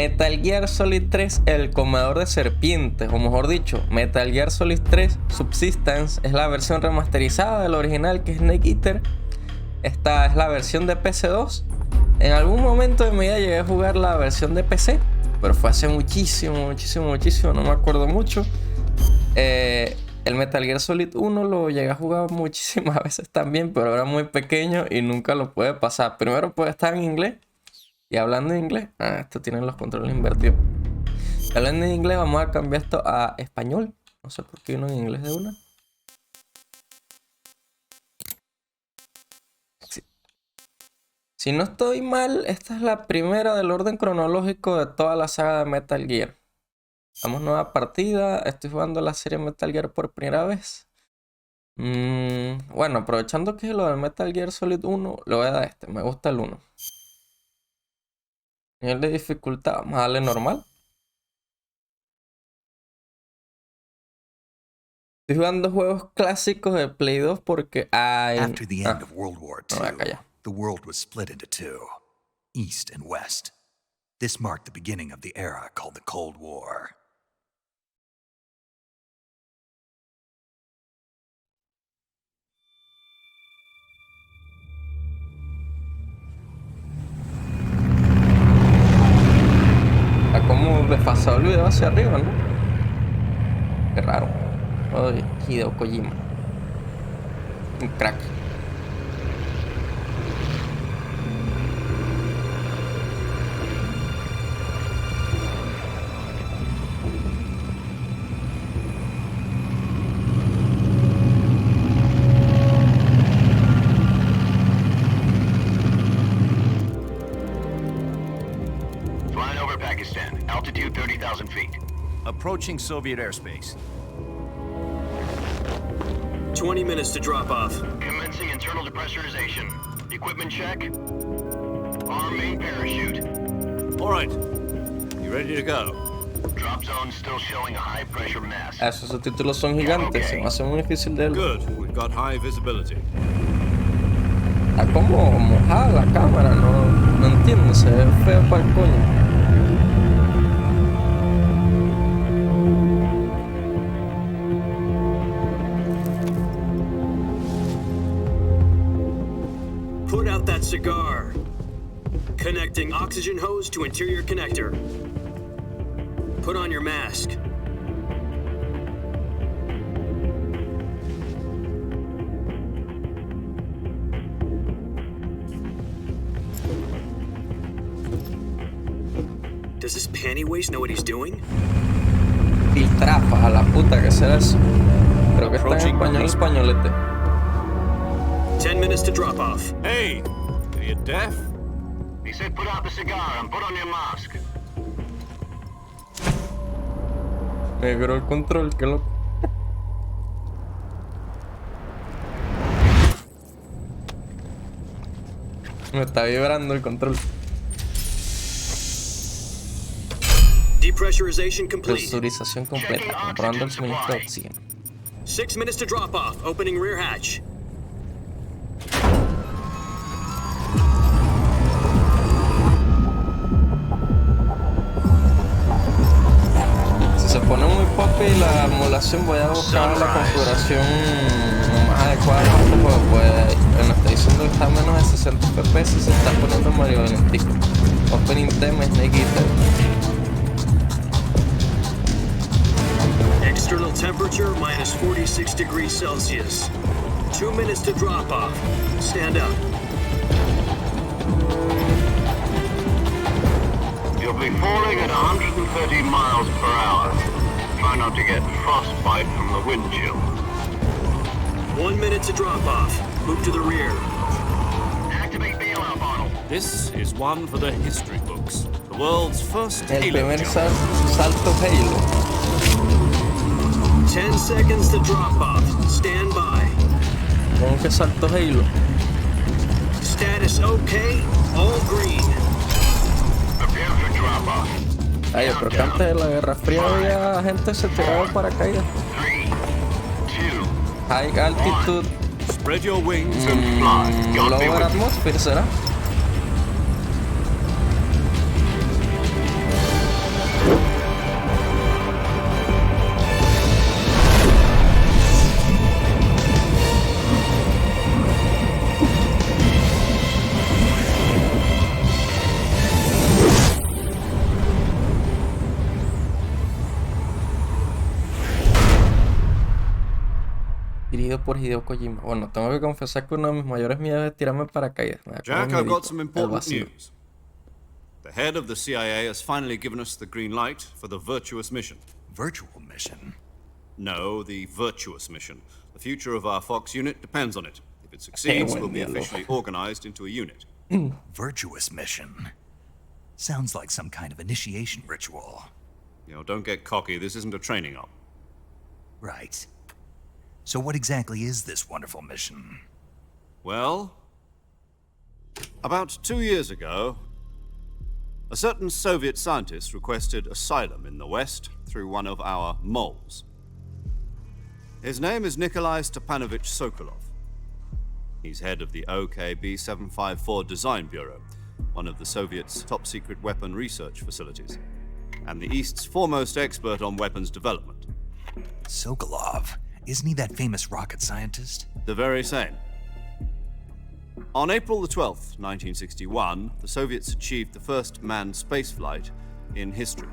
Metal Gear Solid 3, el comedor de serpientes, o mejor dicho, Metal Gear Solid 3 Subsistence es la versión remasterizada del original, que es Snake Eater. Esta es la versión de PS2. En algún momento de mi vida llegué a jugar la versión de PC, pero fue hace muchísimo, no me acuerdo mucho. El Metal Gear Solid 1 lo llegué a jugar muchísimas veces también, pero era muy pequeño y nunca lo pude pasar. Primero pues estar en inglés. Y hablando en inglés, esto tienen los controles invertidos. Hablando en inglés, vamos a cambiar esto a español. No sé por qué vino en inglés de una. Sí. Si no estoy mal, esta es la primera del orden cronológico de toda la saga de Metal Gear. Vamos, nueva partida. Estoy jugando la serie Metal Gear por primera vez. Bueno, aprovechando que es lo del Metal Gear Solid 1, le voy a dar este. Me gusta el 1. Nivel de dificultad, vamos a darle normal. Estoy jugando juegos clásicos de Play 2 porque hay... After the end of World War no, II, the world was split into two, East and West. This marked the beginning of the era called the Cold War. Está como desfasado el video hacia arriba, ¿no? Qué raro. Ay, Hideo Kojima. Un crack. Altitude 30,000 feet. Approaching Soviet airspace. 20 minutes to drop off. Commencing internal depressurization. Equipment check. Arm main parachute. All right. You ready to go? Drop zone still showing a high pressure mass. Esos subtítulos son gigantes, se me hace muy difícil de... Good. We've got high visibility. Está como mojada la cámara, no entiendo, se ve feo para el coño. Put out that cigar. Connecting oxygen hose to interior connector. Put on your mask. Does this panty waste know what he's doing? Filtrafa, a la puta, que será eso. Creo que está en españolete. 10 minutes to drop off. Hey, are you deaf? He said put out the cigar and put on your mask. Negro el control, qué loco. Me está vibrando el control. Depressurization complete. Presurización completa. Comprobando el suministro de oxígeno. 6 minutes to drop off. Opening rear hatch. Si se pone muy poppy la emulación, voy a buscar la configuración más adecuada para este juego. Pues bueno, está diciendo que está a menos de 60 FPS y se está poniendo marionetic. Opening theme Snake Eater. External temperature minus 46 degrees Celsius. 2 minutes to drop off. Stand up. You'll be falling at 130 miles per hour. Try not to get frostbite from the wind chill. 1 minute to drop off. Move to the rear. Activate bailout bottle. This is one for the history books. The world's first El Halo primer jump. salto Halo. 10 seconds to drop off. Stand by. ¿Cómo que salto Halo? Status okay. All green. Prepare for drop off. Ay, pero que antes de la Guerra Fría había gente que se tiraba de paracaídas. 3, 2, High altitude, Spread your wings and fly. God be lower with you. atmosphere, ¿será? Dirigido por Hideo Kojima. Bueno, tengo que confesar que uno de mis mayores miedos es tirarme paracaídas. Me da como Jack, I've miedito, got some el important vacío. news. The head of the CIA has finally given us the green light for the Virtuous mission. Virtual mission? No, the Virtuous mission. The future of our Fox unit depends on it. If it succeeds, buen we'll be diálogo. officially organized into a unit. Virtuous mission? Sounds like some kind of initiation ritual. You know, don't get cocky. This isn't a training op. Right. So what exactly is this wonderful mission? Well, about 2 years ago, a certain Soviet scientist requested asylum in the West through one of our moles. His name is Nikolai Stepanovich Sokolov. He's head of the OKB 754 Design Bureau, one of the Soviets' top-secret weapon research facilities, and the East's foremost expert on weapons development. Sokolov? Isn't he that famous rocket scientist? The very same. On April the 12th, 1961, the Soviets achieved the first manned spaceflight in history.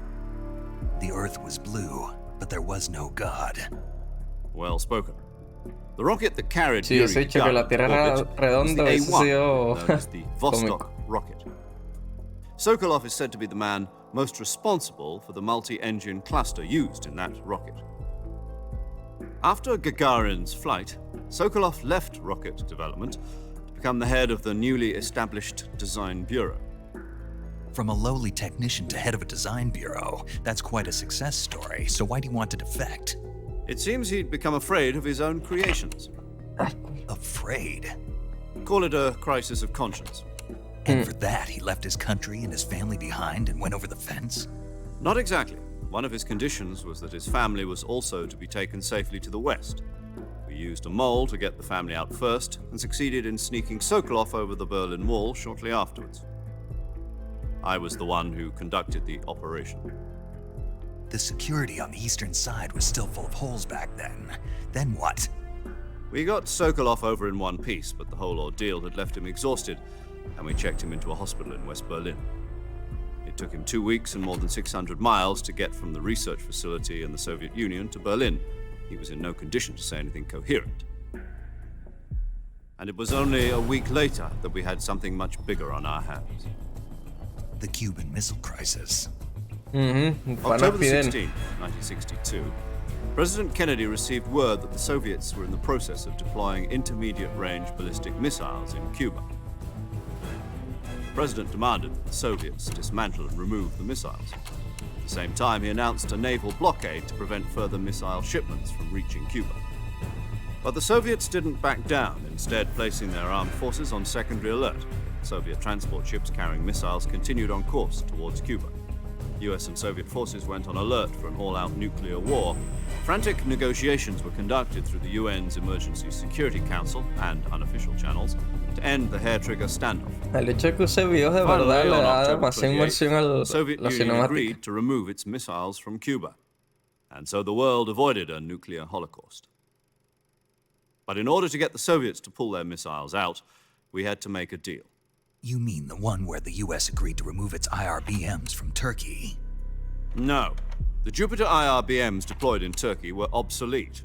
The Earth was blue, but there was no God. Well spoken. The rocket that carried Sí, Yuri os he dicho que la Gagarin Tierra to era orbit was redonda, the hubiese A1, sido known as the Vostok cómico. rocket. Sokolov is said to be the man most responsible for the multi-engine cluster used in that rocket. After Gagarin's flight, Sokolov left rocket development to become the head of the newly established Design Bureau. From a lowly technician to head of a design bureau, that's quite a success story, so why do you want to defect? It seems he'd become afraid of his own creations. Afraid? Call it a crisis of conscience. And for that, he left his country and his family behind and went over the fence? Not exactly. One of his conditions was that his family was also to be taken safely to the West. We used a mole to get the family out first and succeeded in sneaking Sokolov over the Berlin Wall shortly afterwards. I was the one who conducted the operation. The security on the eastern side was still full of holes back then. Then what? We got Sokolov over in one piece, but the whole ordeal had left him exhausted, and we checked him into a hospital in West Berlin. It took him 2 weeks and more than 600 miles to get from the research facility in the Soviet Union to Berlin. He was in no condition to say anything coherent. And it was only a week later that we had something much bigger on our hands. The Cuban Missile Crisis. Pana October Fidel. 16, 1962, President Kennedy received word that the Soviets were in the process of deploying intermediate-range ballistic missiles in Cuba. The president demanded that the Soviets dismantle and remove the missiles. At the same time, he announced a naval blockade to prevent further missile shipments from reaching Cuba. But the Soviets didn't back down, instead placing their armed forces on secondary alert. Soviet transport ships carrying missiles continued on course towards Cuba. US and Soviet forces went on alert for an all-out nuclear war. Frantic negotiations were conducted through the UN's Emergency Security Council and unofficial channels to end the hair-trigger standoff. El hecho de que use videos de verdad Finally, le on da October demasiada 28th, inmersión a the Soviet la Union cinemática. agreed to remove its missiles from Cuba. And so the world avoided a nuclear holocaust. But in order to get the Soviets to pull their missiles out, we had to make a deal. You mean the one where the US agreed to remove its IRBMs from Turkey? No. The Jupiter IRBMs deployed in Turkey were obsolete,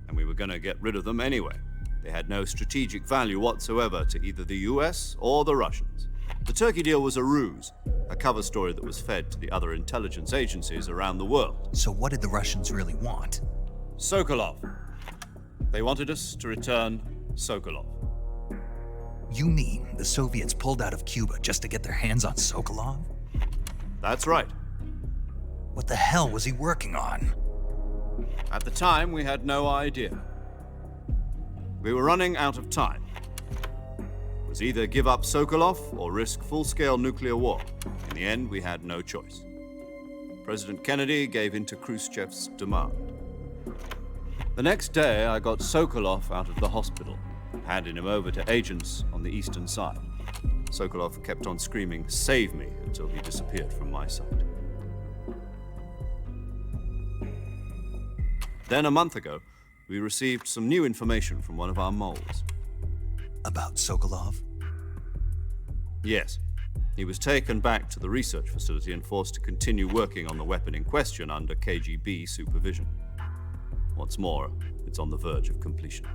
and we were going to get rid of them anyway. They had no strategic value whatsoever to either the US or the Russians. The Turkey deal was a ruse, a cover story that was fed to the other intelligence agencies around the world. So what did the Russians really want? Sokolov. They wanted us to return Sokolov. You mean the Soviets pulled out of Cuba just to get their hands on Sokolov? That's right. What the hell was he working on? At the time, we had no idea. We were running out of time. It was either give up Sokolov or risk full-scale nuclear war. In the end, we had no choice. President Kennedy gave in to Khrushchev's demand. The next day, I got Sokolov out of the hospital, handing him over to agents on the eastern side. Sokolov kept on screaming, "Save me," until he disappeared from my sight. Then a month ago, we received some new information from one of our moles. About Sokolov? Yes. He was taken back to the research facility and forced to continue working on the weapon in question under KGB supervision. What's more, it's on the verge of completion.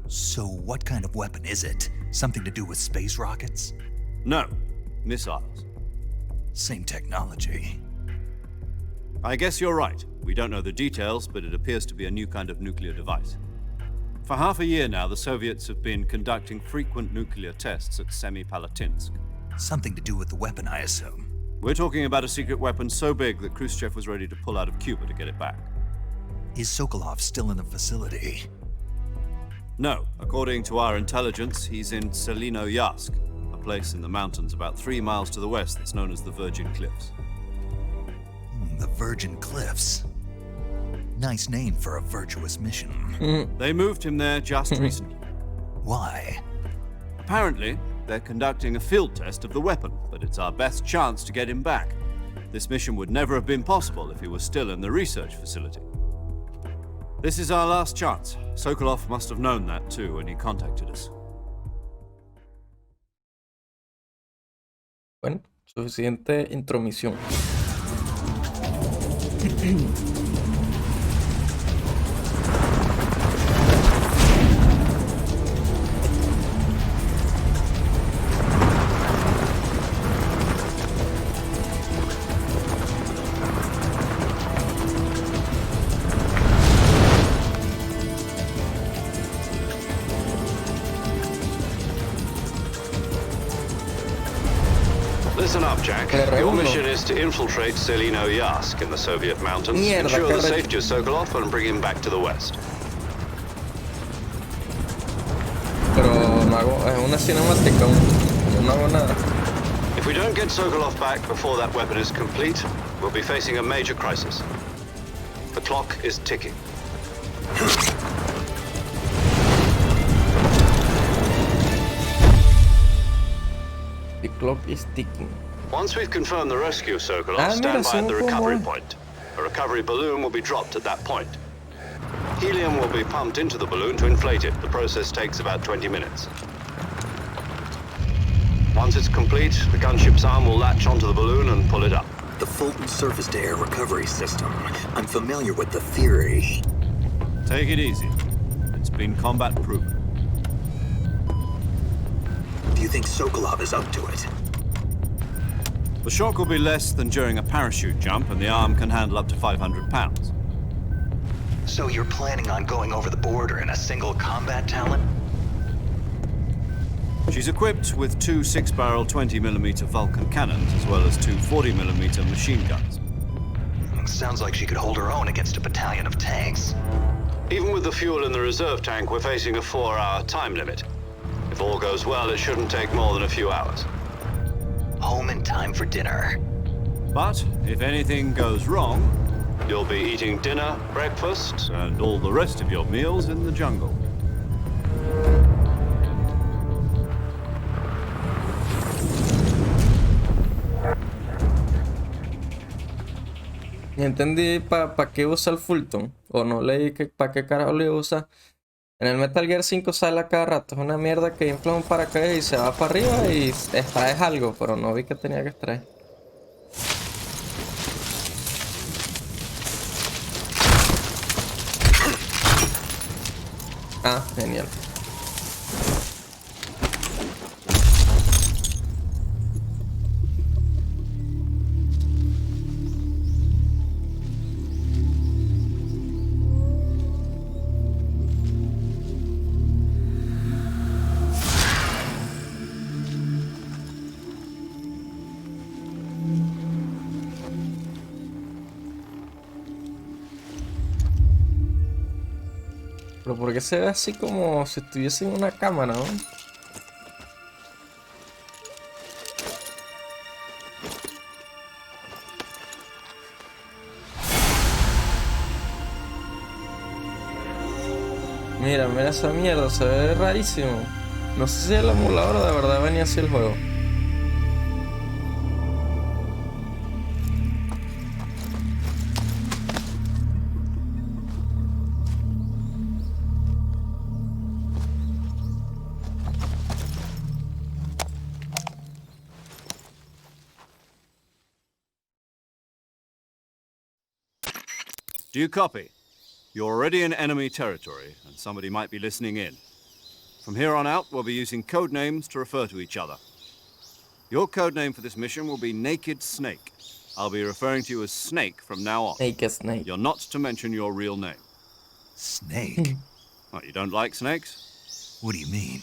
So what kind of weapon is it? Something to do with space rockets? No, missiles. Same technology. I guess you're right. We don't know the details, but it appears to be a new kind of nuclear device. For half a year now, the Soviets have been conducting frequent nuclear tests at Semipalatinsk. Something to do with the weapon, I assume. We're talking about a secret weapon so big that Khrushchev was ready to pull out of Cuba to get it back. Is Sokolov still in the facility? No, according to our intelligence, he's in Selinoyarsk, a place in the mountains about 3 miles to the west that's known as the Virgin Cliffs. The Virgin Cliffs. Nice name for a virtuous mission. They moved him there just recently. Why? Apparently, they're conducting a field test of the weapon, but it's our best chance to get him back. This mission would never have been possible if he was still in the research facility. This is our last chance. Sokolov must have known that too when he contacted us. Bueno, suficiente intromisión. Listen up, Jack. Your mission is to infiltrate Selinoyarsk in the Soviet mountains, Mierda, ensure the qué safety of Sokolov, and bring him back to the west. Pero no hago, es una cinemática, yo no hago nada. If we don't get Sokolov back before that weapon is complete, we'll be facing a major crisis. The clock is ticking. The clock is ticking. Once we've confirmed the rescue of Sokolov, Ah, stand mira, by sí, at the un recovery poco. point. A recovery balloon will be dropped at that point. Helium will be pumped into the balloon to inflate it. The process takes about 20 minutes. Once it's complete, the gunship's arm will latch onto the balloon and pull it up. The Fulton surface-to-air recovery system. I'm familiar with the theory. Take it easy. It's been combat proven. Do you think Sokolov is up to it? The shock will be less than during a parachute jump, and the arm can handle up to 500 pounds. So you're planning on going over the border in a single combat talent? She's equipped with 2 6-barrel 20mm Vulcan cannons, as well as 2 40mm machine guns. Sounds like she could hold her own against a battalion of tanks. Even with the fuel in the reserve tank, we're facing a 4-hour time limit. If all goes well, it shouldn't take more than a few hours. Home in time for dinner. But if anything goes wrong, You'll be eating dinner, breakfast, and all the rest of your meals in the jungle. Y entendí para qué usa el Fulton. O no leí que para qué carajo le usa. En el Metal Gear 5 sale a cada rato. Es una mierda que infla un paracaídas y se va para arriba y extraes algo. Pero no vi que tenía que extraer. Ah, genial. Pero ¿por qué se ve así como si estuviese en una cámara, no? Mira, mira esa mierda, se ve rarísimo. No sé si el emulador o de verdad venía así el juego. Do you copy? You're already in enemy territory, and somebody might be listening in. From here on out, we'll be using code names to refer to each other. Your code name for this mission will be Naked Snake. I'll be referring to you as Snake from now on. Snake. You're not to mention your real name. Snake? What, you don't like snakes? What do you mean?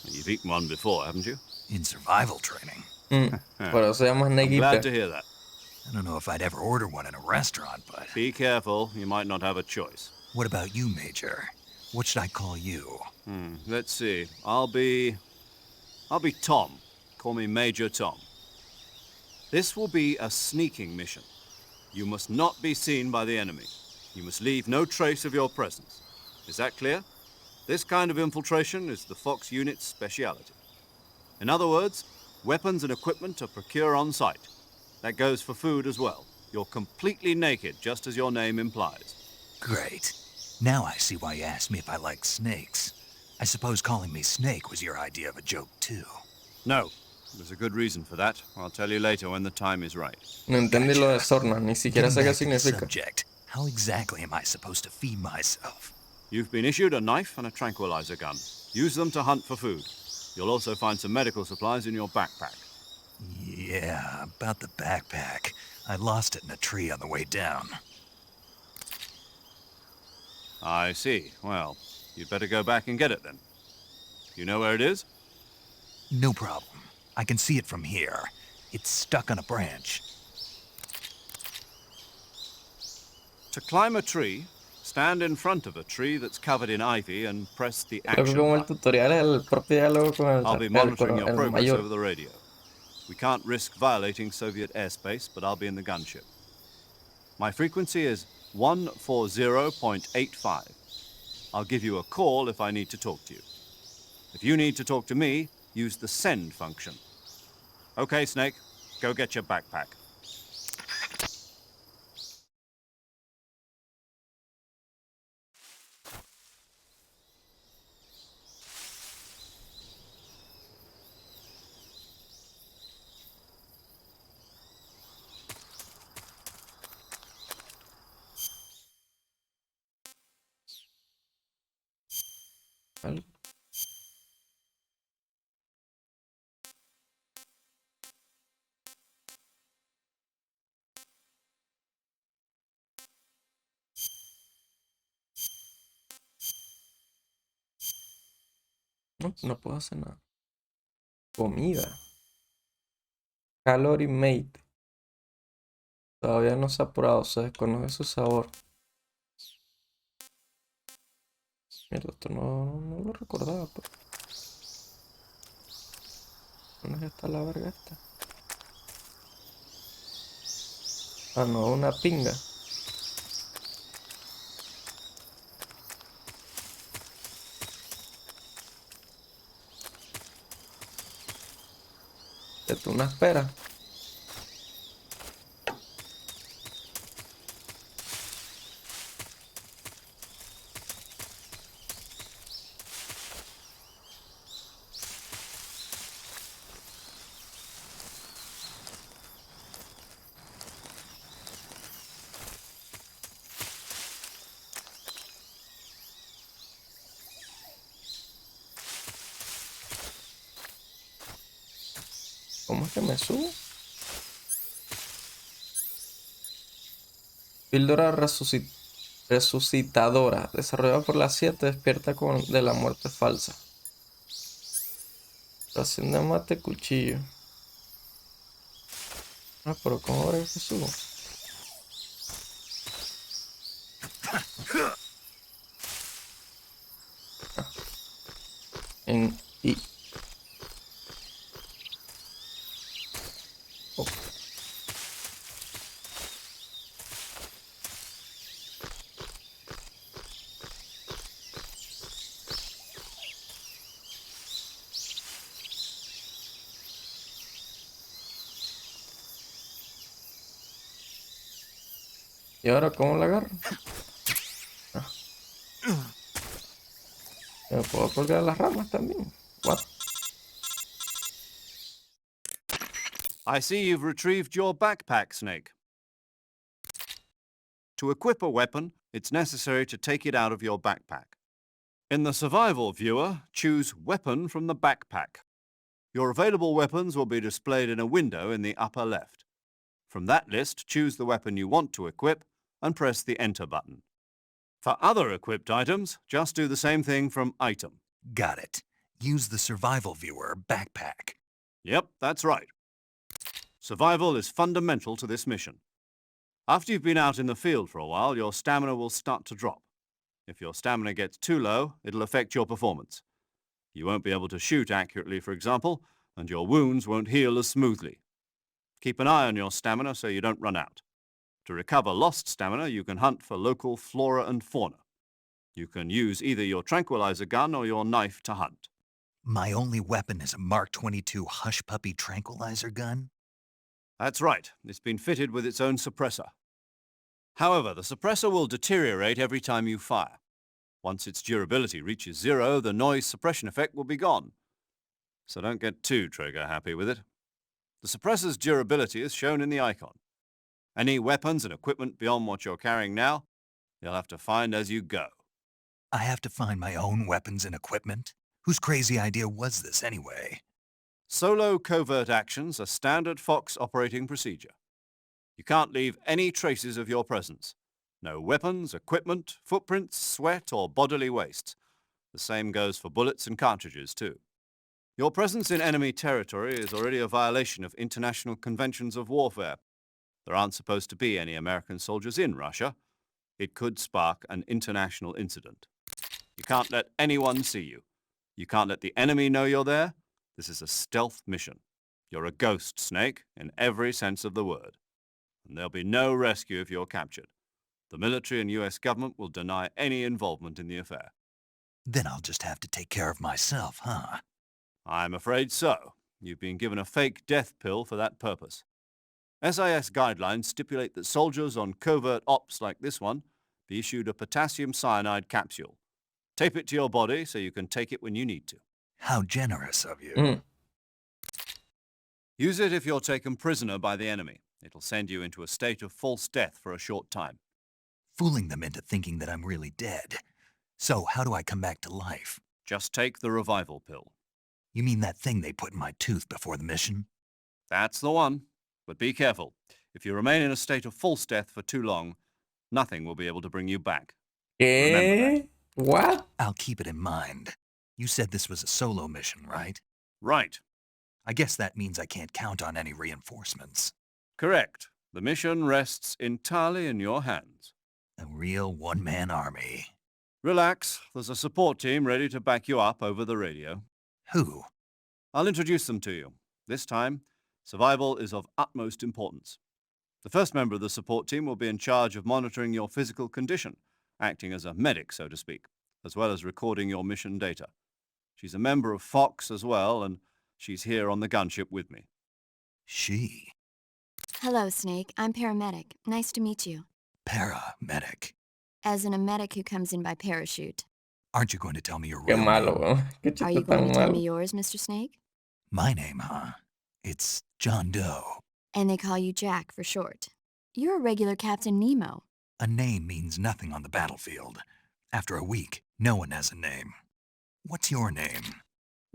You've eaten one before, haven't you? In survival training? Por eso se llama Snake I'm glad Eater. to hear that. I don't know if I'd ever order one in a restaurant, but... Be careful, you might not have a choice. What about you, Major? What should I call you? Let's see. I'll be Tom. Call me Major Tom. This will be a sneaking mission. You must not be seen by the enemy. You must leave no trace of your presence. Is that clear? This kind of infiltration is the Fox unit's speciality. In other words, weapons and equipment are procured on site. That goes for food as well. You're completely naked, just as your name implies. Great. Now I see why you asked me if I like snakes. I suppose calling me Snake was your idea of a joke, too. No. There's a good reason for that. I'll tell you later when the time is right. No entendí lo de Sorna, ni siquiera sé qué Getting back to the significa. subject, how exactly am I supposed to feed myself? You've been issued a knife and a tranquilizer gun. Use them to hunt for food. You'll also find some medical supplies in your backpack. Yeah, about the backpack. I lost it in a tree on the way down. I see. Well, you'd better go back and get it then. You know where it is? No problem. I can see it from here. It's stuck on a branch. To climb a tree, stand in front of a tree that's covered in ivy and press the Creo que action como el button. tutorial es el propio diálogo con I'll be el monitoring your progress mayor. over the radio. We can't risk violating Soviet airspace, but I'll be in the gunship. My frequency is 140.85. I'll give you a call if I need to talk to you. If you need to talk to me, use the send function. Okay, Snake, go get your backpack. ¿Vale? No, no puedo hacer nada. Comida. Calorie Mate. Todavía no se ha probado, se desconoce su sabor. Mira, esto no lo recordaba, pues. ¿Dónde está la verga esta? Ah, no, una pinga. Esto es una espera. ¿Cómo es que me subo? Píldora resucitadora. Desarrollada por la 7. Despierta de la muerte falsa. Ración de mate, cuchillo. Ah, pero ¿cómo ahora que subo? Ah. En I. Oh. ¿Y ahora cómo la agarro? Ah. ¿Me puedo colgar las ramas también? What? I see you've retrieved your backpack, Snake. To equip a weapon, it's necessary to take it out of your backpack. In the survival viewer, choose Weapon from the backpack. Your available weapons will be displayed in a window in the upper left. From that list, choose the weapon you want to equip and press the Enter button. For other equipped items, just do the same thing from Item. Got it. Use the survival viewer backpack. Yep, that's right. Survival is fundamental to this mission. After you've been out in the field for a while, your stamina will start to drop. If your stamina gets too low, it'll affect your performance. You won't be able to shoot accurately, for example, and your wounds won't heal as smoothly. Keep an eye on your stamina so you don't run out. To recover lost stamina, you can hunt for local flora and fauna. You can use either your tranquilizer gun or your knife to hunt. My only weapon is a Mark 22 Hush Puppy tranquilizer gun? That's right. It's been fitted with its own suppressor. However, the suppressor will deteriorate every time you fire. Once its durability reaches 0, the noise suppression effect will be gone. So don't get too trigger-happy with it. The suppressor's durability is shown in the icon. Any weapons and equipment beyond what you're carrying now, you'll have to find as you go. I have to find my own weapons and equipment? Whose crazy idea was this anyway? Solo covert actions are standard Fox operating procedure. You can't leave any traces of your presence. No weapons, equipment, footprints, sweat, or bodily wastes. The same goes for bullets and cartridges, too. Your presence in enemy territory is already a violation of international conventions of warfare. There aren't supposed to be any American soldiers in Russia. It could spark an international incident. You can't let anyone see you. You can't let the enemy know you're there. This is a stealth mission. You're a ghost, Snake, in every sense of the word. And there'll be no rescue if you're captured. The military and US government will deny any involvement in the affair. Then I'll just have to take care of myself, huh? I'm afraid so. You've been given a fake death pill for that purpose. SIS guidelines stipulate that soldiers on covert ops like this one be issued a potassium cyanide capsule. Tape it to your body so you can take it when you need to. How generous of you. Use it if you're taken prisoner by the enemy. It'll send you into a state of false death for a short time. Fooling them into thinking that I'm really dead. So how do I come back to life? Just take the revival pill. You mean that thing they put in my tooth before the mission? That's the one. But be careful. If you remain in a state of false death for too long, nothing will be able to bring you back. Remember that. What? I'll keep it in mind. You said this was a solo mission, right? Right. I guess that means I can't count on any reinforcements. Correct. The mission rests entirely in your hands. A real one-man army. Relax. There's a support team ready to back you up over the radio. Who? I'll introduce them to you. This time, survival is of utmost importance. The first member of the support team will be in charge of monitoring your physical condition, acting as a medic, so to speak, as well as recording your mission data. She's a member of Fox as well, and she's here on the gunship with me. She. Hello, Snake. I'm paramedic. Nice to meet you. Paramedic. As in a medic who comes in by parachute. Aren't you going to tell me your Qué real malo, name? weón. Qué Are chiste you going tan to tell malo. me yours, Mr. Snake? My name, huh? It's John Doe. And they call you Jack for short. You're a regular Captain Nemo. A name means nothing on the battlefield. After a week, no one has a name. What's your name?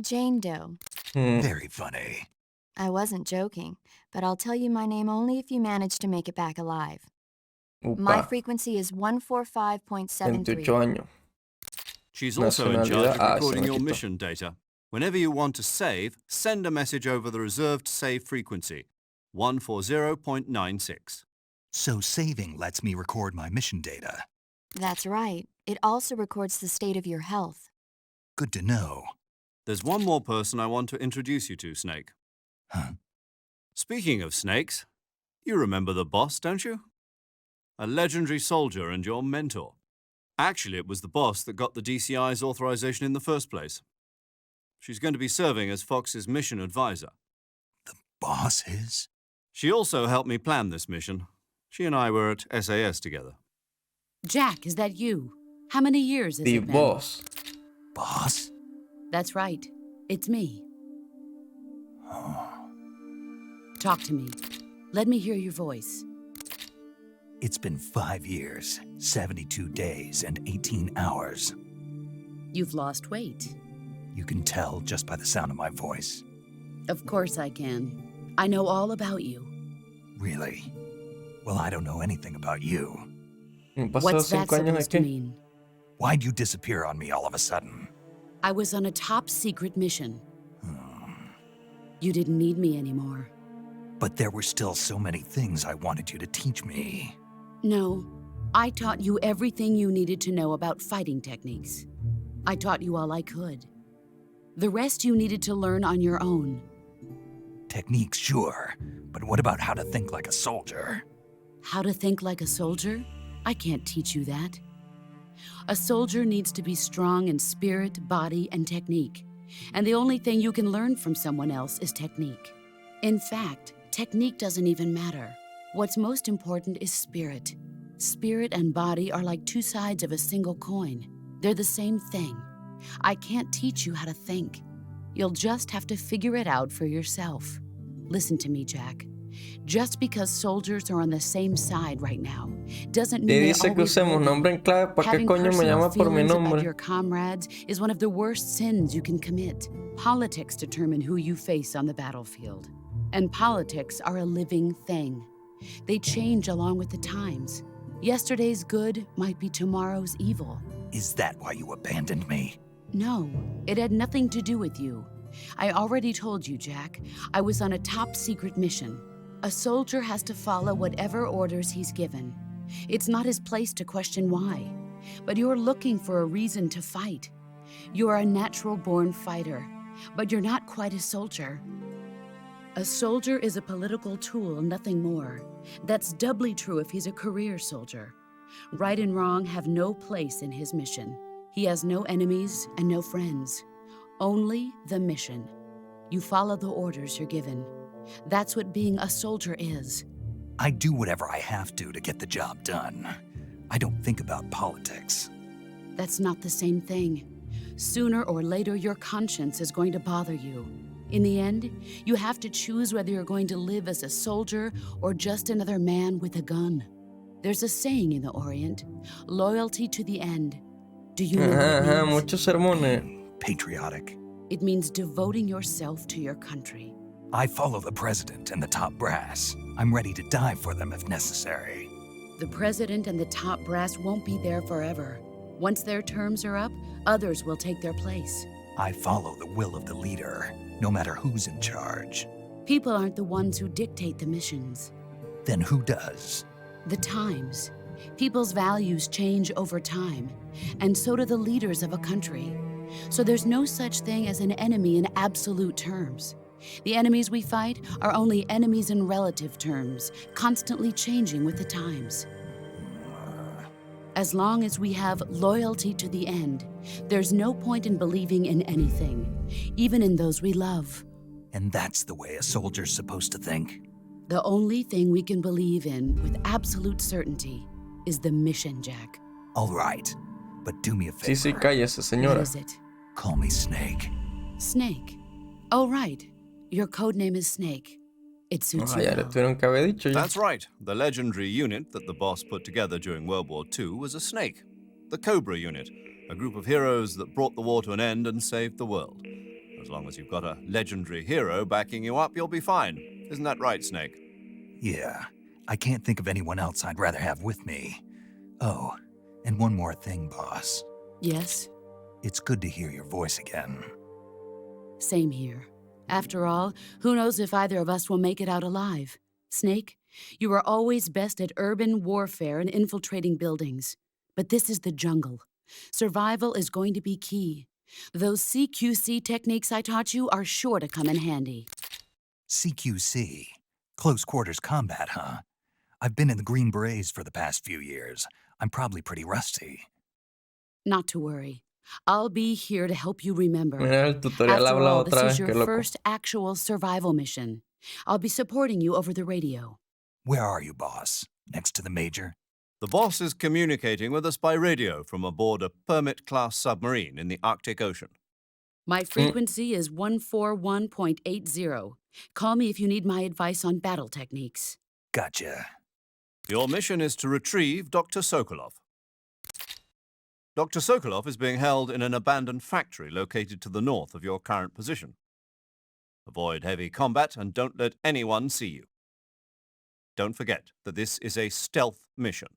Jane Doe. Very funny. I wasn't joking, but I'll tell you my name only if you manage to make it back alive. My Upa, frequency is 145.73. 28 años. She's also in charge of Nacionalidad. recording Se me your quitó. mission data. Whenever you want to save, send a message over the reserved save frequency, 140.96. So saving lets me record my mission data. That's right. It also records the state of your health. Good to know. There's one more person I want to introduce you to, Snake. Huh? Speaking of snakes, you remember the boss, don't you? A legendary soldier and your mentor. Actually, it was the boss that got the DCI's authorization in the first place. She's going to be serving as Fox's mission advisor. Boss is? She also helped me plan this mission. She and I were at SAS together. Jack, is that you? How many years has The it been? boss. Boss? That's right. It's me. Talk to me. Let me hear your voice. It's been 5 years, 72 days, and 18 hours. You've lost weight. You can tell just by the sound of my voice. Of course I can. I know all about you. Really? Well, I don't know anything about you. What's that supposed to mean? Why'd you disappear on me all of a sudden? I was on a top secret mission. You didn't need me anymore. But there were still so many things I wanted you to teach me. No, I taught you everything you needed to know about fighting techniques. I taught you all I could. The rest you needed to learn on your own. Techniques, sure. But what about how to think like a soldier? How to think like a soldier? I can't teach you that. A soldier needs to be strong in spirit, body, and technique. And the only thing you can learn from someone else is technique. In fact, technique doesn't even matter. What's most important is spirit. Spirit and body are like two sides of a single coin. They're the same thing. I can't teach you how to think. You'll just have to figure it out for yourself. Listen to me, Jack. Just because soldiers are on the same side right now doesn't mean they dice que always usemos will be. nombre en clave. ¿Para qué Having coño me personal llama por mi feelings about nombre? your comrades is one of the worst sins you can commit. Politics determine who you face on the battlefield. And politics are a living thing. They change along with the times. Yesterday's good might be tomorrow's evil. Is that why you abandoned me? No, it had nothing to do with you. I already told you, Jack. I was on a top secret mission. A soldier has to follow whatever orders he's given. It's not his place to question why. But you're looking for a reason to fight. You're a natural-born fighter, but you're not quite a soldier. A soldier is a political tool, nothing more. That's doubly true if he's a career soldier. Right and wrong have no place in his mission. He has no enemies and no friends. Only the mission. You follow the orders you're given. That's what being a soldier is. I do whatever I have to get the job done. I don't think about politics. That's not the same thing. Sooner or later, your conscience is going to bother you. In the end, you have to choose whether you're going to live as a soldier or just another man with a gun. There's a saying in the Orient, loyalty to the end. Do you know what it means? Muchos sermones. Patriotic. It means devoting yourself to your country. I follow the president and the top brass. I'm ready to die for them if necessary. The president and the top brass won't be there forever. Once their terms are up, others will take their place. I follow the will of the leader, no matter who's in charge. People aren't the ones who dictate the missions. Then who does? The times. People's values change over time, and so do the leaders of a country. So there's no such thing as an enemy in absolute terms. The enemies we fight are only enemies in relative terms, constantly changing with the times. As long as we have loyalty to the end, there's no point in believing in anything, even in those we love. And that's the way a soldier's supposed to think? The only thing we can believe in with absolute certainty is the mission, Jack. All right, but do me a favor. Sí, cállese, What señora. is it? Call me Snake. Snake. Oh, right. Your code name is Snake. It suits you Ya le well. tuvieron que haber dicho ya. That's right. The legendary unit that the boss put together during World War II was a snake. The Cobra unit, a group of heroes that brought the war to an end and saved the world. As long as you've got a legendary hero backing you up, you'll be fine. Isn't that right, Snake? Yeah, I can't think of anyone else I'd rather have with me. Oh, and one more thing, boss. Yes, It's good to hear your voice again. same here. After all, who knows if either of us will make it out alive? Snake, you are always best at urban warfare and infiltrating buildings. But this is the jungle. Survival is going to be key. Those CQC techniques I taught you are sure to come in handy. CQC. Close quarters combat, huh? I've been in the Green Berets for the past few years. I'm probably pretty rusty. Not to worry. I'll be here to help you remember. Mira, el tutorial After habla all, otra this vez, is qué your loco. first actual survival mission. I'll be supporting you over the radio. Where are you, boss? Next to the major? The boss is communicating with us by radio from aboard a Permit-class submarine in the Arctic Ocean. My frequency is 141.80. Call me if you need my advice on battle techniques. Gotcha. Your mission is to retrieve Dr. Sokolov. Dr. Sokolov is being held in an abandoned factory located to the north of your current position. Avoid heavy combat and don't let anyone see you. Don't forget that this is a stealth mission.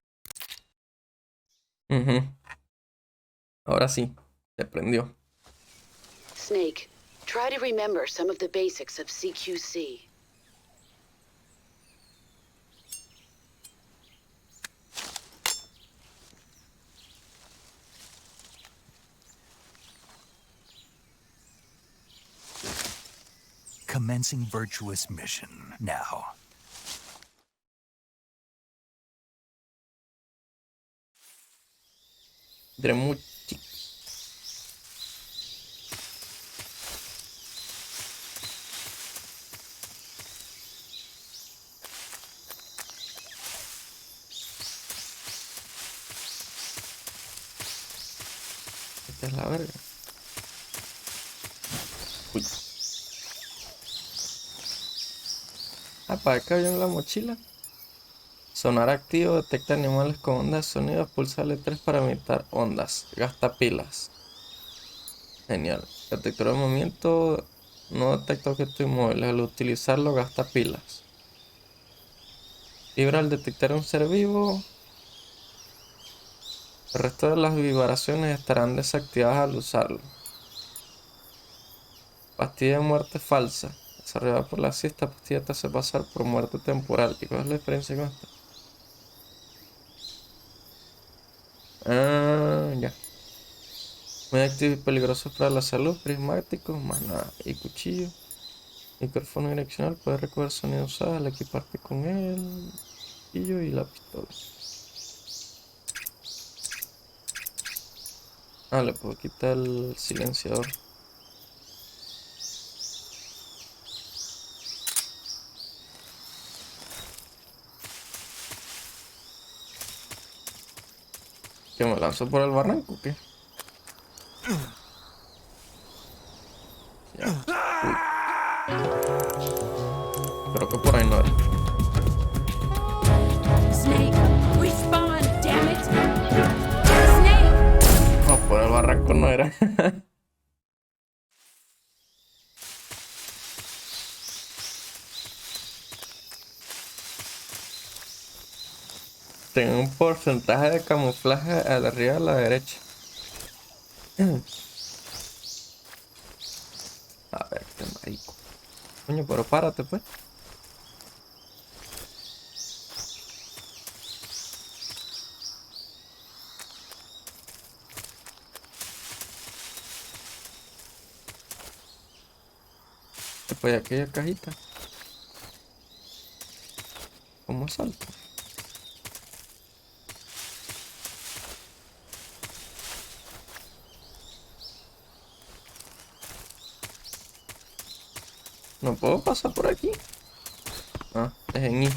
Ahora sí, se prendió. Snake, try to remember some of the basics of CQC. Commencing Virtuous mission now. Dremuchi. Esta es la verga. Uy. Para acá en la mochila. Sonar activo, detecta animales con ondas de sonido, pulsa L3 para imitar ondas. Gasta pilas. Genial. Detector de movimiento, no detecta objetos inmóviles. Al utilizarlo gasta pilas. Vibra al detectar un ser vivo. El resto de las vibraciones estarán desactivadas al usarlo. Pastilla de muerte falsa. Desarrollada por la CIA, esta pastilla te hace pasar por muerte temporal. ¿Y cuál es la diferencia con esta? Ya. Muy activo y peligroso para la salud. Prismático, más nada. Y cuchillo. Micrófono direccional. Puedes recoger sonido usado al equiparte con el cuchillo y la pistola. Le puedo quitar el silenciador. ¿Que me lanzo por el barranco o qué? Ya. Uy. Creo que por ahí no era. Snake, respawn, damn it! Snake! No, por el barranco no era. Tengo un porcentaje de camuflaje a la arriba a la derecha. A ver, qué marico. Coño, pero párate, pues. Pues aquella cajita. ¿Cómo salto? ¿No puedo pasar por aquí? Es en I.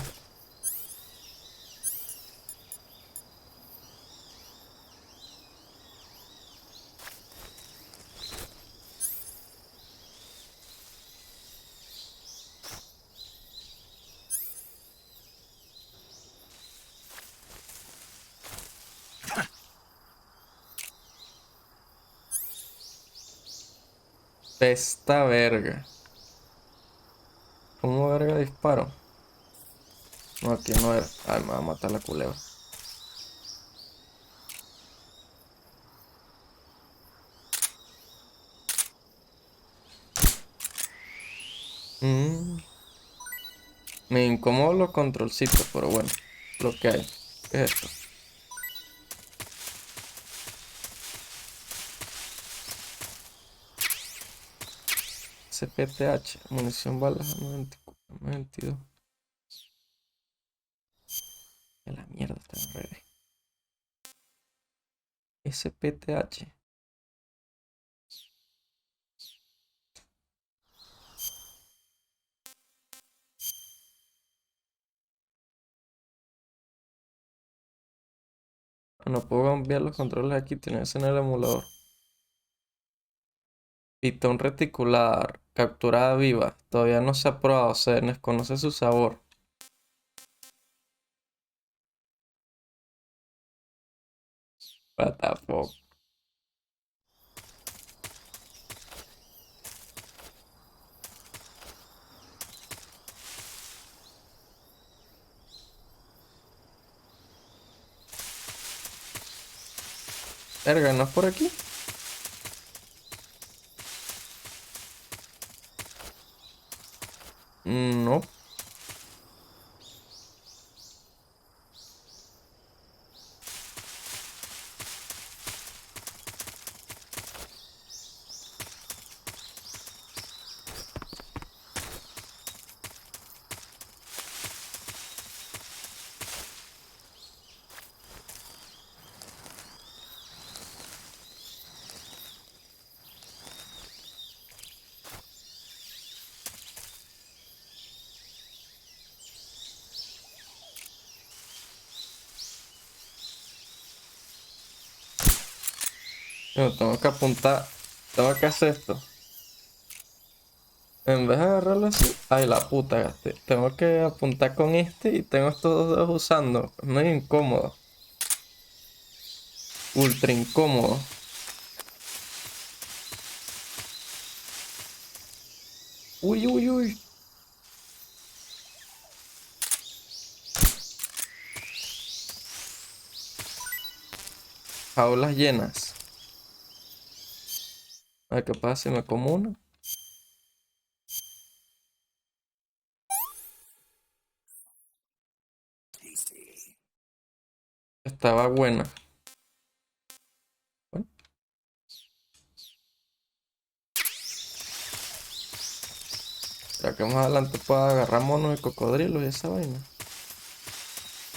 Esta verga. ¿Cómo verga disparo? No, aquí no era. Ay, me va a matar la culebra. Me incomodan los controlcitos, pero bueno. Lo que hay. ¿Qué es esto? CPTH. Munición balas 92. Que la mierda está en redes. SPTH. No puedo cambiar los controles aquí, tiene que ser en el emulador. Pitón reticular, capturada viva. Todavía no se ha probado, se desconoce su sabor. What the fuck. Verga, ¿no es por aquí? No. Yo tengo que apuntar. Tengo que hacer esto. En vez de agarrarlo así. Ay, la puta, gasté. Tengo que apuntar con este y tengo estos dos dedos usando. Es medio incómodo. Ultra incómodo. Uy, uy, uy. Jaulas llenas. A ver qué pasa si me como una. Estaba buena. Bueno. ¿Será que más adelante pueda agarrar monos y cocodrilos y esa vaina?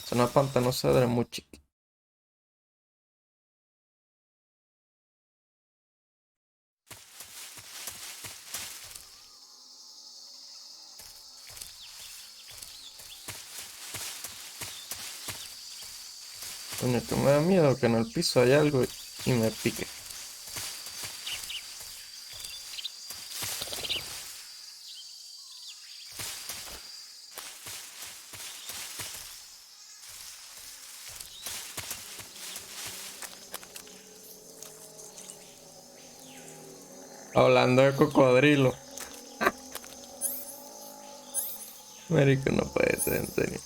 Es una pantanosa de muy chiquita. Coño, que me da miedo que en el piso haya algo y me pique. Hablando de cocodrilo. Marico, no puede ser, en serio.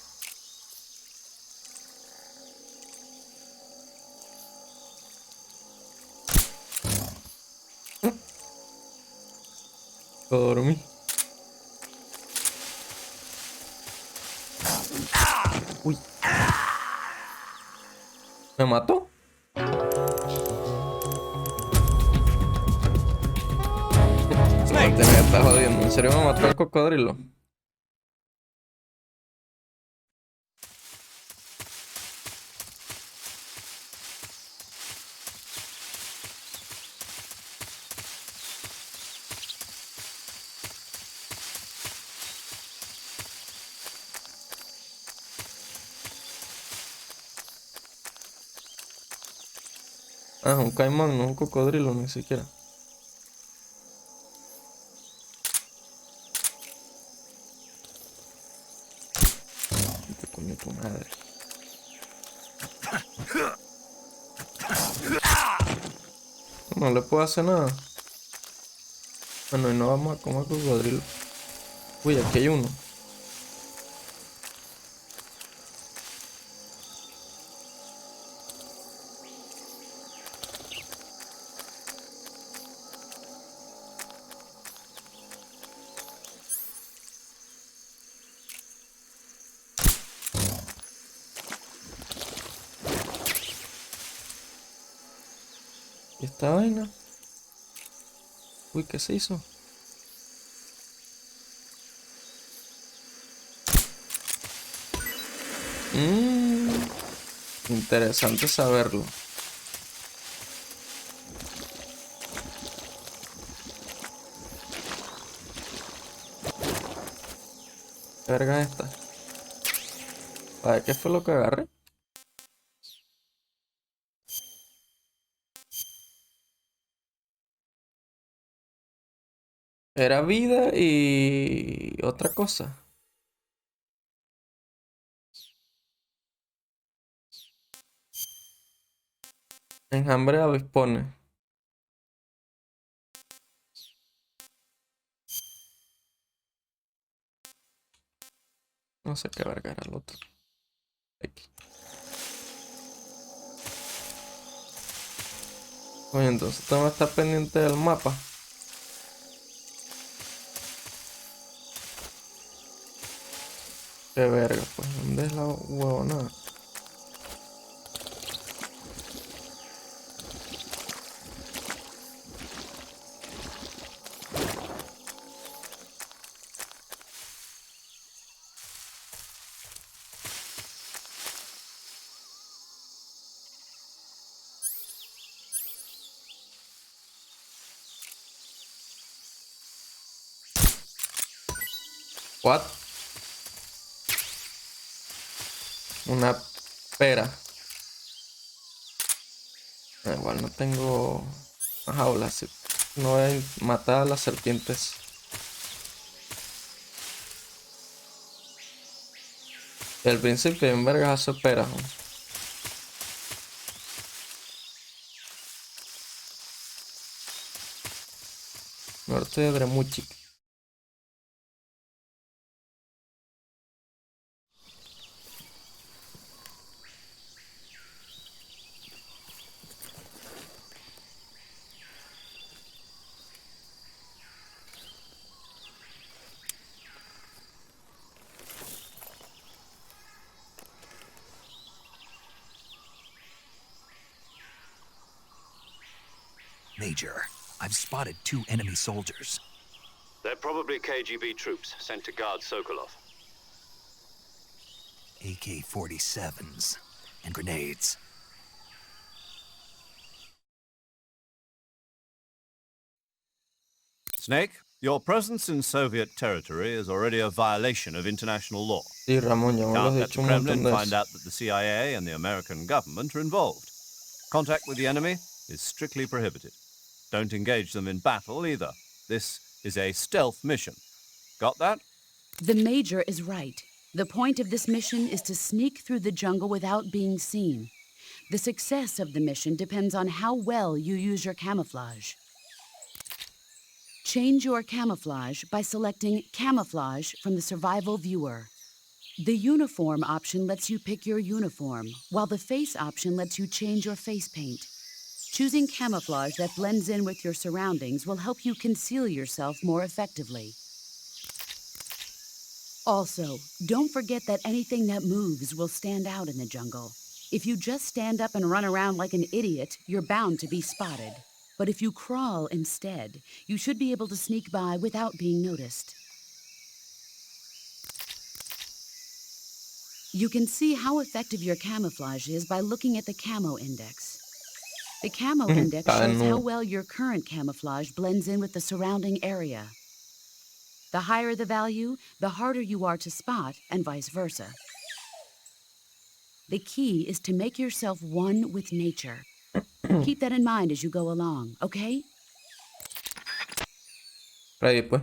Lo dormí. Uy. ¿Me mató? Me está jodiendo. ¿En serio me mató el cocodrilo? Ah, es un caimán, no es un cocodrilo ni siquiera. Te coño tu madre. No le puedo hacer nada. Bueno, y no vamos a comer cocodrilo. Uy, aquí hay uno. ¿Y esta vaina? Uy, ¿qué se hizo? Interesante saberlo. ¿Qué verga es esta? A ver, ¿qué fue lo que agarré? Era vida y otra cosa. Enjambre de avispones. No sé qué verga era el otro. Aquí. Oye, entonces tengo que estar pendiente del mapa. Qué verga, pues. ¿Dónde es la huevonada? What? Una pera. Igual no tengo una jaula, así. No voy a matar a las serpientes. Y al principio en vergas hace peras, ¿no? Norte de Dremuchik. Major, I've spotted 2 enemy soldiers. They're probably KGB troops sent to guard Sokolov. AK-47s and grenades. Snake, your presence in Soviet territory is already a violation of international law. Sí, Ramón, ya me lo has Can't let dicho the un Kremlin montón de find veces. out that the CIA and the American government are involved. Contact with the enemy is strictly prohibited. Don't engage them in battle either. This is a stealth mission. Got that? The Major is right. The point of this mission is to sneak through the jungle without being seen. The success of the mission depends on how well you use your camouflage. Change your camouflage by selecting Camouflage from the Survival Viewer. The Uniform option lets you pick your uniform, while the Face option lets you change your face paint. Choosing camouflage that blends in with your surroundings will help you conceal yourself more effectively. Also, don't forget that anything that moves will stand out in the jungle. If you just stand up and run around like an idiot, you're bound to be spotted. But if you crawl instead, you should be able to sneak by without being noticed. You can see how effective your camouflage is by looking at the camo index. The camo index shows how well your current camouflage blends in with the surrounding area. The higher the value, the harder you are to spot, and vice versa. The key is to make yourself one with nature. Keep that in mind as you go along, okay? Ready, pues.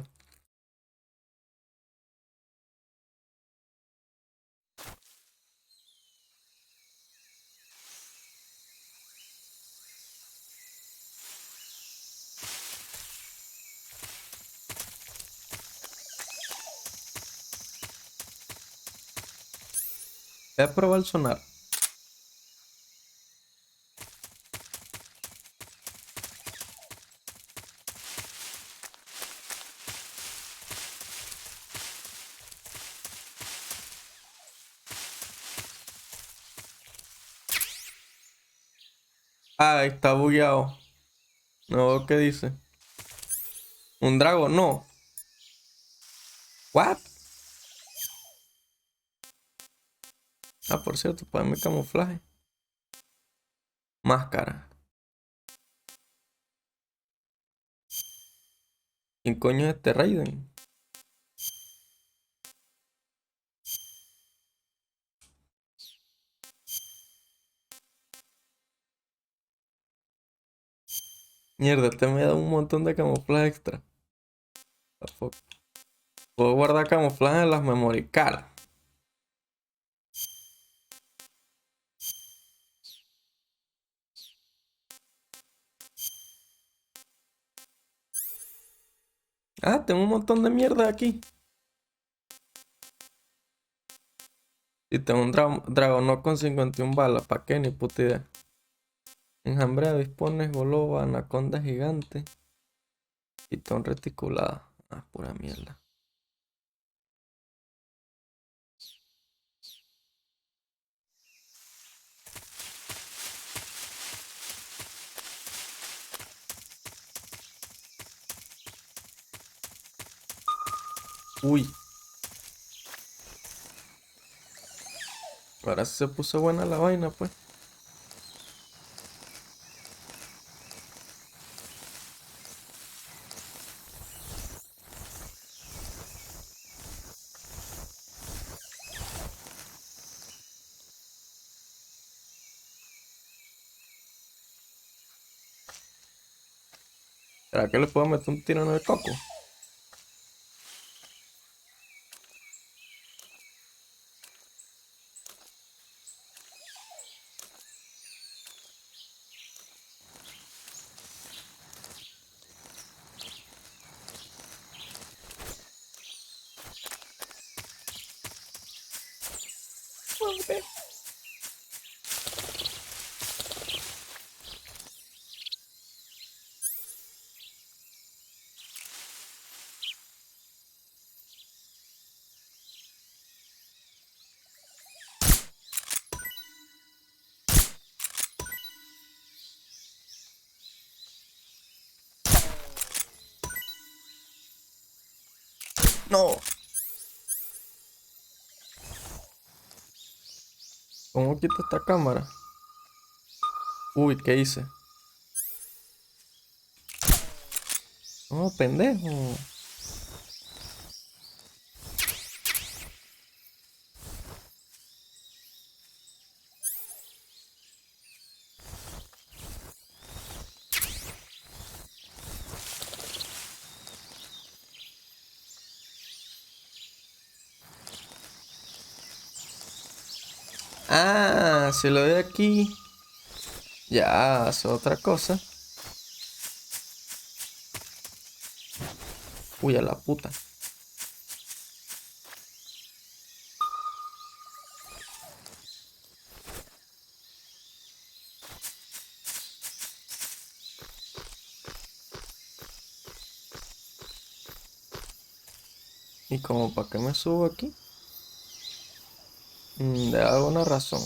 Voy a probar el sonar. Ah, está bugueado. No, ¿qué dice? Un dragón, no. What? Ah, por cierto, para mi camuflaje. Máscara. ¿Quién coño es este Raiden? Mierda, este me da un montón de camuflaje extra. The fuck. Puedo guardar camuflaje en las memory card. Ah, tengo un montón de mierda aquí. Y tengo un dragón con 51 balas. ¿Para qué? Ni puta idea. Enjambre de avispones, goloba, anaconda gigante. Pitón reticulada. Ah, pura mierda. Uy. Ahora sí se puso buena la vaina, pues. ¿Será que le puedo meter un tiro en el coco? No. ¿Cómo quito esta cámara? Uy, ¿qué hice? No, pendejo. Ah, si lo doy aquí, ya hace otra cosa. Uy, a la puta. ¿Y como para qué me subo aquí? De alguna razón.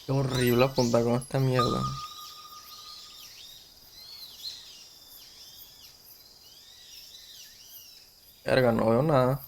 Qué horrible apuntar con esta mierda. Verga, no veo nada.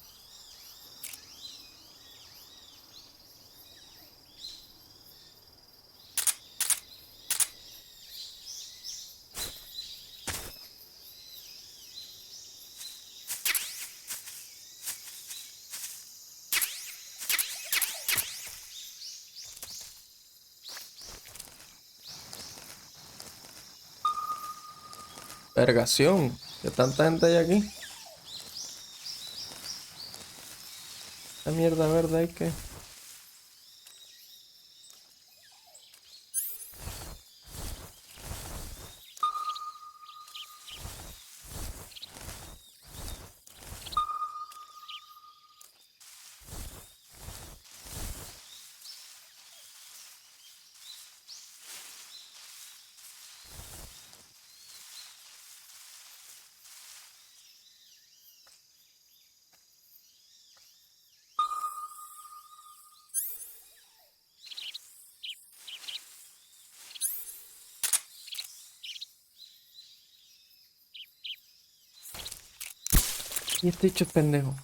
Vergación. ¿Qué tanta gente hay aquí? Esta mierda verde hay que... Y este hecho es pendejo.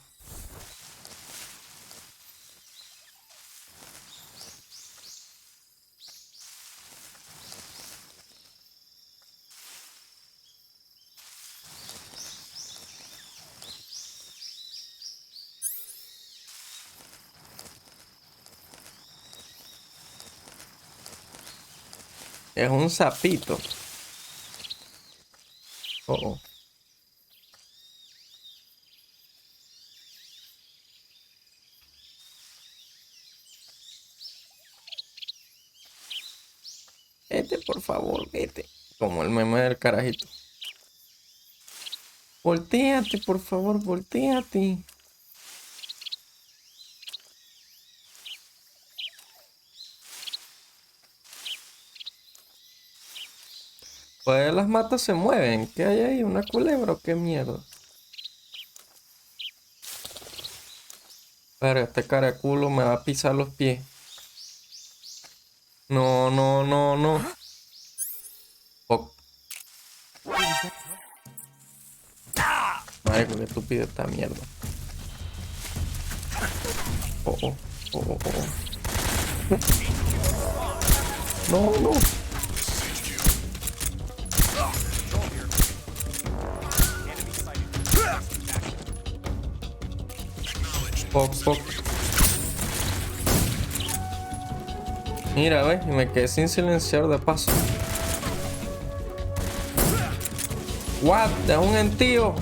Es un sapito. Oh. Vete, por favor, vete. Como el meme del carajito. Voltéate, por favor, voltéate. Pues las matas se mueven. ¿Qué hay ahí? ¿Una culebra o qué mierda? Pero este caraculo me va a pisar los pies. No, no, no, no. Oh. Marico, qué estúpida esta mierda. Oh, oh, oh, oh, oh. No, no. Fuck, fuck. Mira, ve, y me quedé sin silenciador de paso. What? Es un gentío.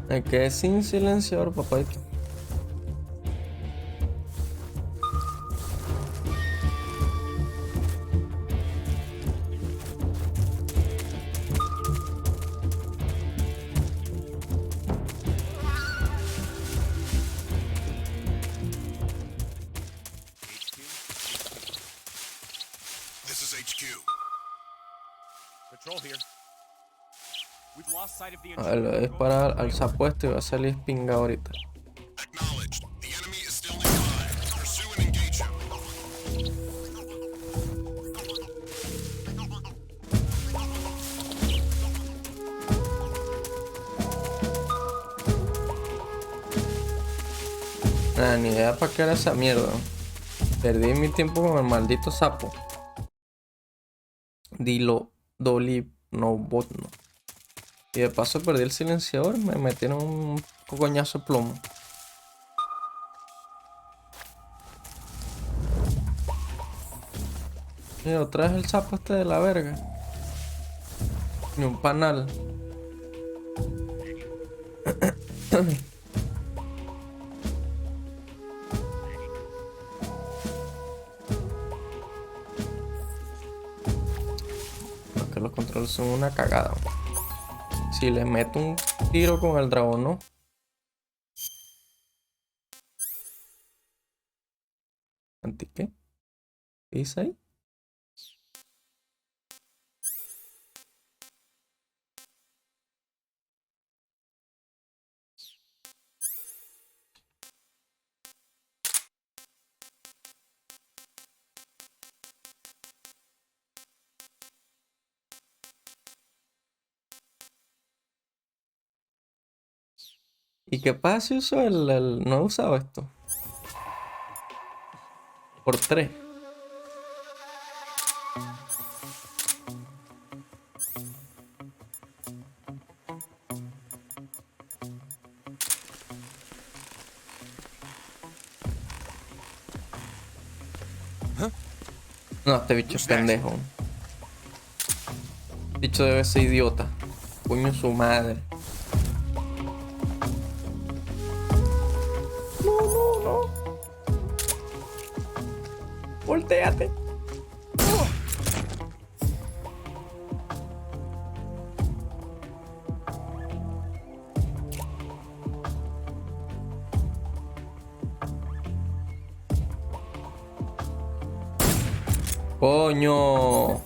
Me quedé sin silenciador, papadito. This is HQ. Patrol here. We've lost sight of the A ver, le voy a disparar al sapuesto y va a salir pinga ahorita. Acknowledged. The enemy is still nearby. Pursue and engage him. Nada, ni idea para qué era esa mierda. Perdí mi tiempo con el maldito sapo. Dilo, Dolly, no bot, no. Y de paso perdí el silenciador, me metieron un coñazo de plomo. Y otra vez el sapo este de la verga. Ni un panal. Porque los controles son una cagada. Si le meto un tiro con el dragón, ¿no? ¿Anti qué? ¿Qué dice ahí? ¿Y qué pasa si uso no he usado esto? Por 3. No, este bicho es pendejo. Bicho debe ser idiota. Coño su madre. No. Voltéate. Coño.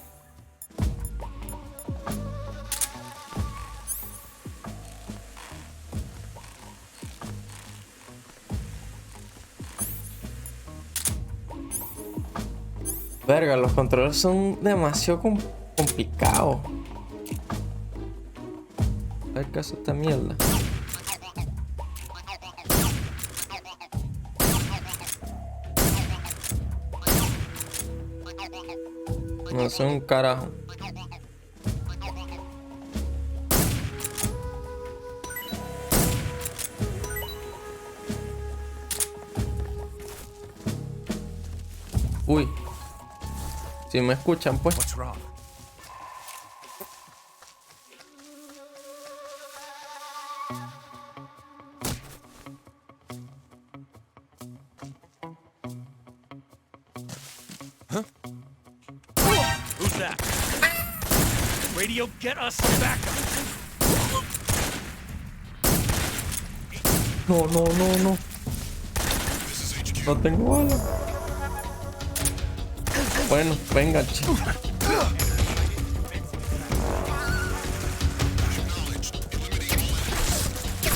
Verga, los controles son demasiado complicados. A ver qué hace esta mierda. No sé un carajo. Uy. Si me escuchan, pues. What's wrong? Who's that? Radio, get us some backup. No, no, no, no. No tengo bala. Bueno, venga, chico.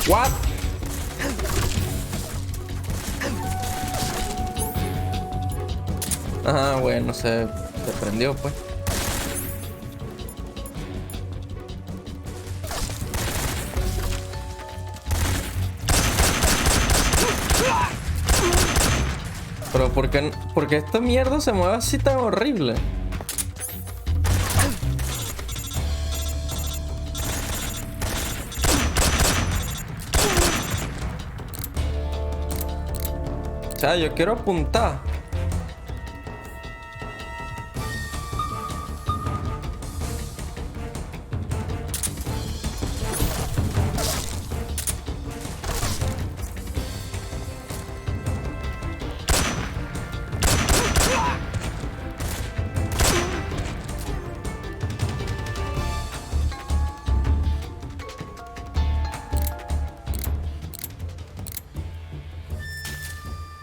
What? Ajá, bueno, se prendió, pues. Pero ¿por qué esta mierda se mueve así tan horrible? O sea, yo quiero apuntar.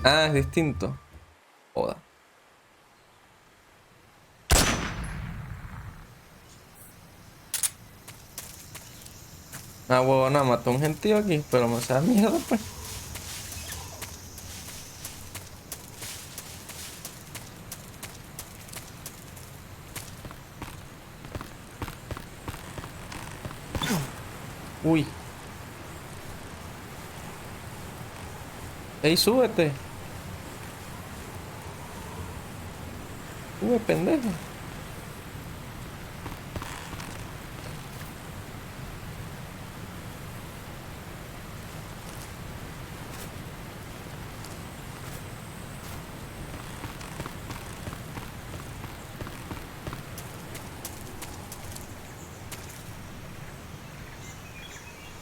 Ah, es distinto. Joda. Ah, huevona, mató a un gentío aquí, pero me da miedo, pues. Uy. Ey, súbete. Sube, pendejo.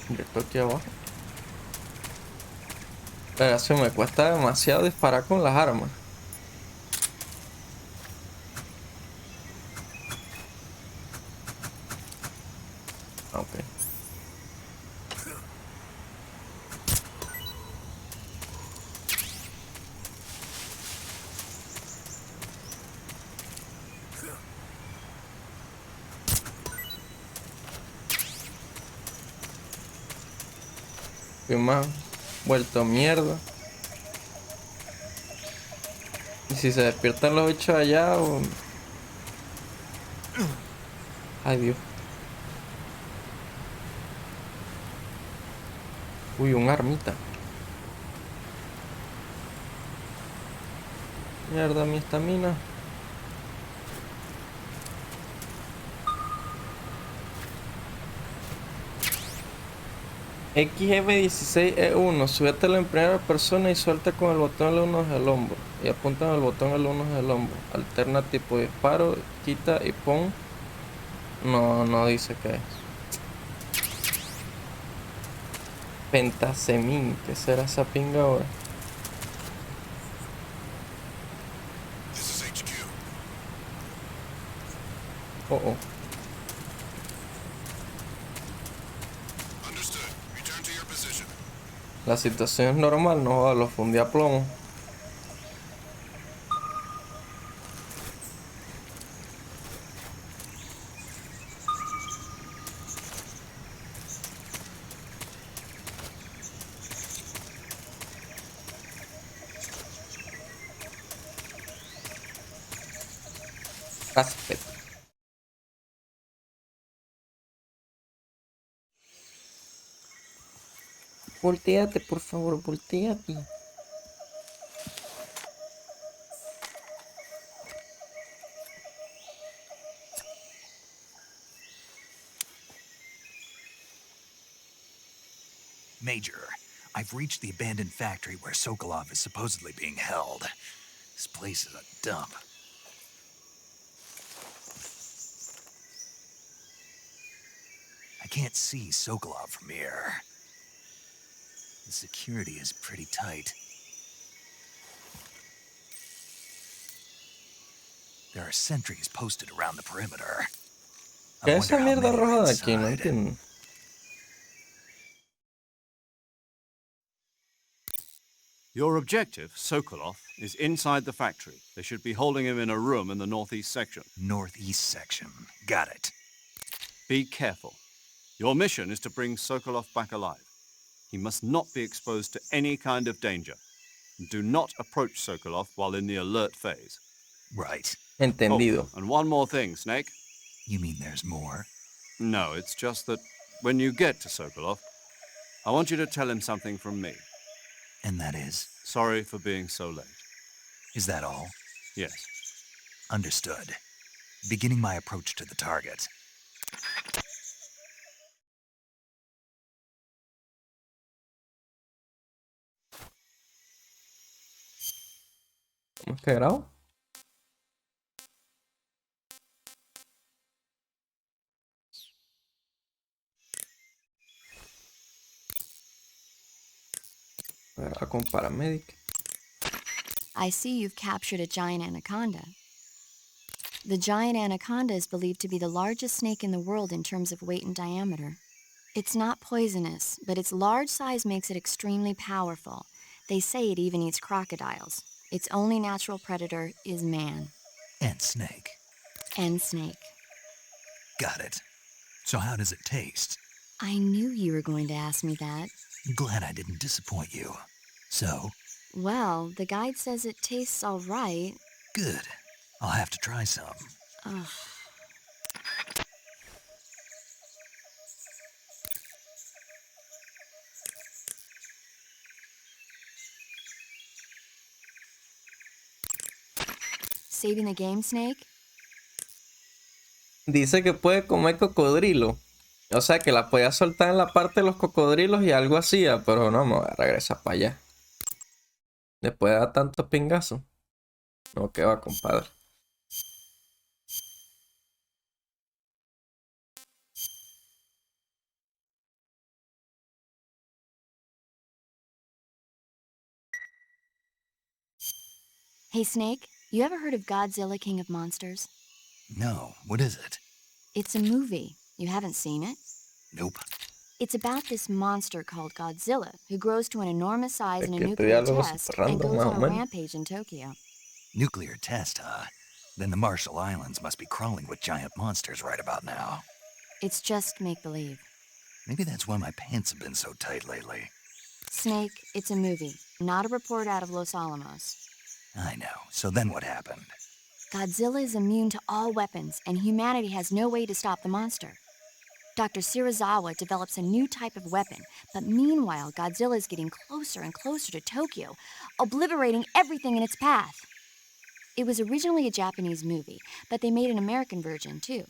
Yo estoy aquí abajo. Pero se me cuesta demasiado disparar con las armas. Ok. ¿Qué más? Vuelto mierda. ¿Y si se despiertan los bichos allá o...? Ay, Dios. Uy, un armita. Mierda, mi estamina. XF16E1, súbetelo en primera persona y suelta con el botón L1 desde el hombro. Y apunta con el botón L1 desde el hombro. Alterna tipo de disparo, quita y pon. No dice qué es. Pentasemín, ¿qué será esa pinga ahora? This is HQ. Oh, oh. Understood. Return to your position. La situación es normal, no lo fundí a plomo. Aspecto. Volteate, por favor, volteate. Major, I've reached the abandoned factory where Sokolov is supposedly being held. This place is a dump. I can't see Sokolov from here. The security is pretty tight. There are sentries posted around the perimeter. ¿Qué es esa mierda roja de aquí? No entiendo. Your objective, Sokolov, is inside the factory. They should be holding him in a room in the northeast section. Northeast section. Got it. Be careful. Your mission is to bring Sokolov back alive. He must not be exposed to any kind of danger. Do not approach Sokolov while in the alert phase. Right. Entendido. Oh, and one more thing, Snake. You mean there's more? No, it's just that when you get to Sokolov, I want you to tell him something from me. And that is? Sorry for being so late. Is that all? Yes. Understood. Beginning my approach to the target. ¿Hemos quedado? Ahora con paramedic. I see you've captured a giant anaconda. The giant anaconda is believed to be the largest snake in the world in terms of weight and diameter. It's not poisonous, but its large size makes it extremely powerful. They say it even eats crocodiles. Its only natural predator is man. And snake. And snake. Got it. So how does it taste? I knew you were going to ask me that. Glad I didn't disappoint you. So? Well, the guide says it tastes all right. Good. I'll have to try some. Ugh. Saving the game, Snake? Dice que puede comer cocodrilo. O sea, que la podía soltar en la parte de los cocodrilos y algo hacía, pero no, me voy a regresar para allá. Después de dar tantos pingazos. No, que va, compadre. Hey, Snake, you ever heard of Godzilla, King of Monsters? No, what is it? It's a movie. You haven't seen it? Nope. It's about this monster called Godzilla, who grows to an enormous size in a que nuclear estoy algo test súper and random, goes más on o a menos. rampage in Tokyo. Nuclear test, huh? Then the Marshall Islands must be crawling with giant monsters right about now. It's just make-believe. Maybe that's why my pants have been so tight lately. Snake, it's a movie, not a report out of Los Alamos. I know. So then what happened? Godzilla is immune to all weapons, and humanity has no way to stop the monster. Dr. Shirazawa develops a new type of weapon, but meanwhile, Godzilla is getting closer and closer to Tokyo, obliterating everything in its path. It was originally a Japanese movie, but they made an American version, too.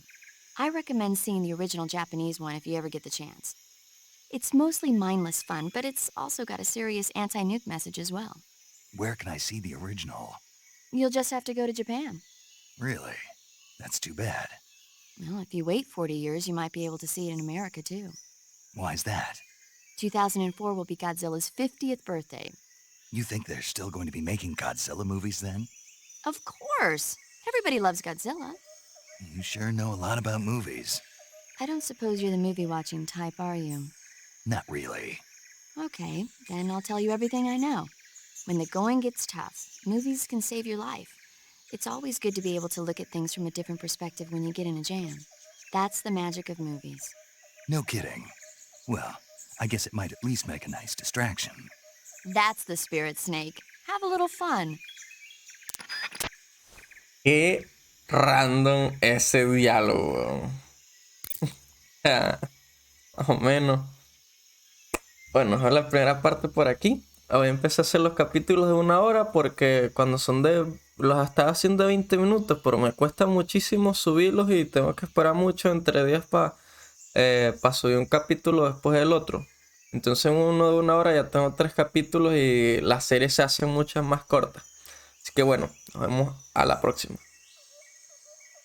I recommend seeing the original Japanese one if you ever get the chance. It's mostly mindless fun, but it's also got a serious anti-nuke message as well. Where can I see the original? You'll just have to go to Japan. Really? That's too bad. Well, if you wait 40 years, you might be able to see it in America, too. Why's that? 2004 will be Godzilla's 50th birthday. You think they're still going to be making Godzilla movies then? Of course! Everybody loves Godzilla. You sure know a lot about movies. I don't suppose you're the movie-watching type, are you? Not really. Okay, then I'll tell you everything I know. When the going gets tough, movies can save your life. It's always good to be able to look at things from a different perspective when you get in a jam. That's the magic of movies. No kidding. Well, I guess it might at least make a nice distraction. That's the spirit, Snake. Have a little fun. Qué random ese diálogo. Más o menos. Bueno, es la primera parte por aquí. Voy a empezar a hacer los capítulos de 1 hora porque cuando son los estaba haciendo de 20 minutos, pero me cuesta muchísimo subirlos y tengo que esperar mucho entre días para subir un capítulo después del otro. Entonces uno de 1 hora ya tengo 3 capítulos y la serie se hace mucho más corta. Así que bueno, nos vemos a la próxima.